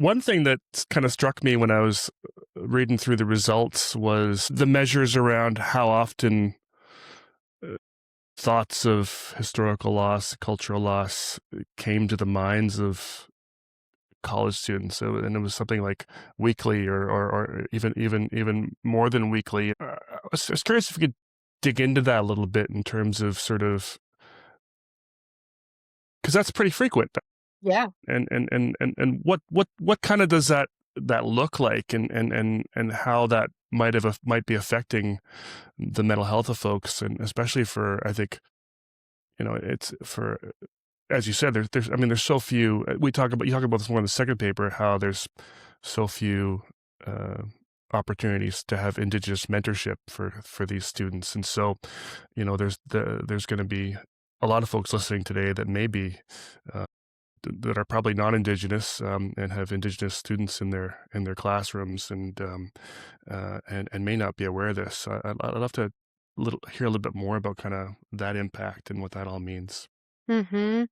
One thing that kind of struck me when I was reading through the results was the measures around how often uh, thoughts of historical loss, cultural loss came to the minds of college students. And it was something like weekly or even more than weekly. I was curious if you could dig into that a little bit in terms of sort of, because that's pretty frequent. Yeah. And what kind of does that look like, and how that might be affecting the mental health of folks, and especially for, I think, it's for, as you said, there's so few. You talk about this more in the second paper, how there's so few uh, opportunities to have Indigenous mentorship for these students, and so there's going to be a lot of folks listening today that maybe that are probably non-Indigenous, and have Indigenous students in their classrooms, and may not be aware of this. So I'd love to hear a little bit more about kind of that impact and what that all means. Hmm.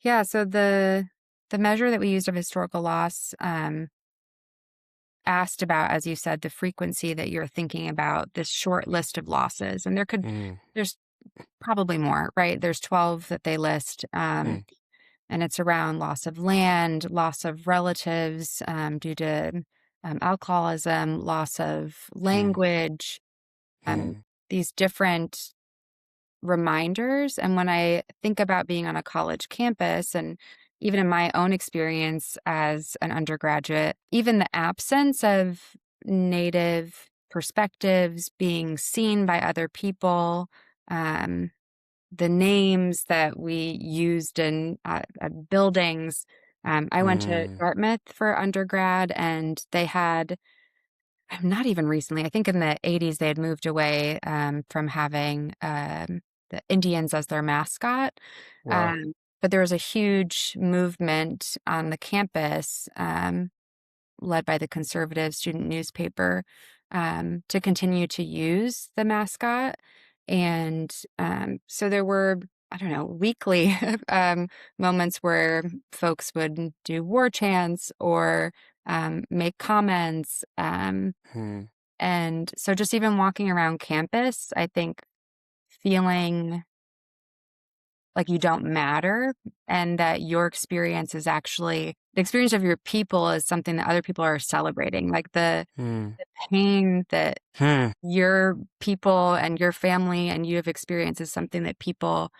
Yeah. So the measure that we used of historical loss asked about, as you said, the frequency that you're thinking about this short list of losses, and Mm, there's probably more, right? There's 12 that they list, mm, and it's around loss of land, loss of relatives due to alcoholism, loss of mm, language, um, mm, these different reminders. And when I think about being on a college campus, and even in my own experience as an undergraduate, even the absence of Native perspectives being seen by other people, um, the names that we used in buildings. I went to mm, Dartmouth for undergrad, and they had, not even recently, I think in the 80s, they had moved away from having the Indians as their mascot. wow. But there was a huge movement on the campus, led by the conservative student newspaper, to continue to use the mascot. And so there were, I don't know, weekly moments where folks would do war chants or make comments. Mm, And so just even walking around campus, I think feeling like you don't matter, and that your experience is actually the experience of your people is something that other people are celebrating. Like mm, the pain that mm. your people and your family and you have experienced is something that people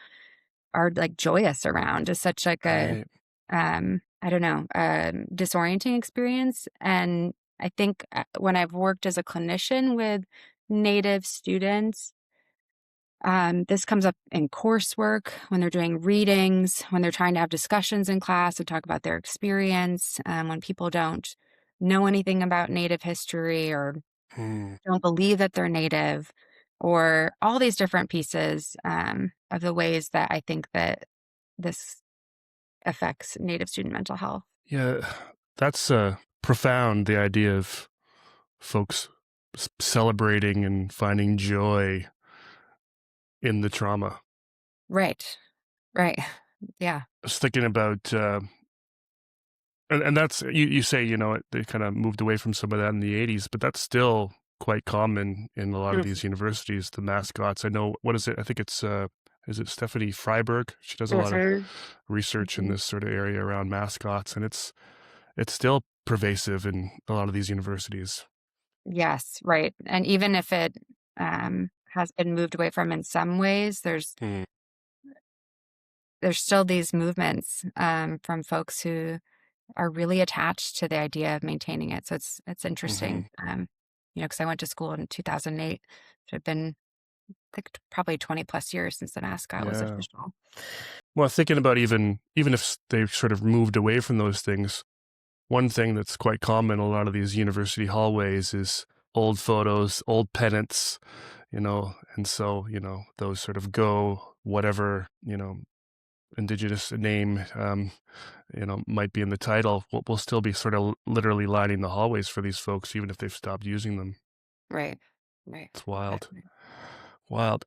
are like joyous around, is such like a Right. I don't know, disorienting experience. And I think when I've worked as a clinician with Native students, this comes up in coursework when they're doing readings, when they're trying to have discussions in class and talk about their experience, when people don't know anything about Native history or Mm. don't believe that they're Native, or all these different pieces of the ways that I think that this affects Native student mental health. Yeah, that's profound. The idea of folks celebrating and finding joy in the trauma. Right, right. Yeah. I was thinking about, and that's, you say, they kind of moved away from some of that in the 80s, but that's still quite common in a lot of these universities, the mascots. I know, what is it? I think is it Stephanie Freiberg? She does a lot of Mhm. research in Mhm. this sort of area around mascots, and it's still pervasive in a lot of these universities. Yes, right. And even if it has been moved away from in some ways, Mm, there's still these movements from folks who are really attached to the idea of maintaining it. So it's hmm. interesting, because I went to school in 2008. So it's been, I think, probably 20 plus years since the mascot was Yeah. official. Well, thinking about even if they've sort of moved away from those things, one thing that's quite common in a lot of these university hallways is old photos, old pennants, and so, those sort of go whatever, Indigenous name, might be in the title, will still be sort of literally lining the hallways for these folks, even if they've stopped using them. Right, right, It's wild. exactly. Wild.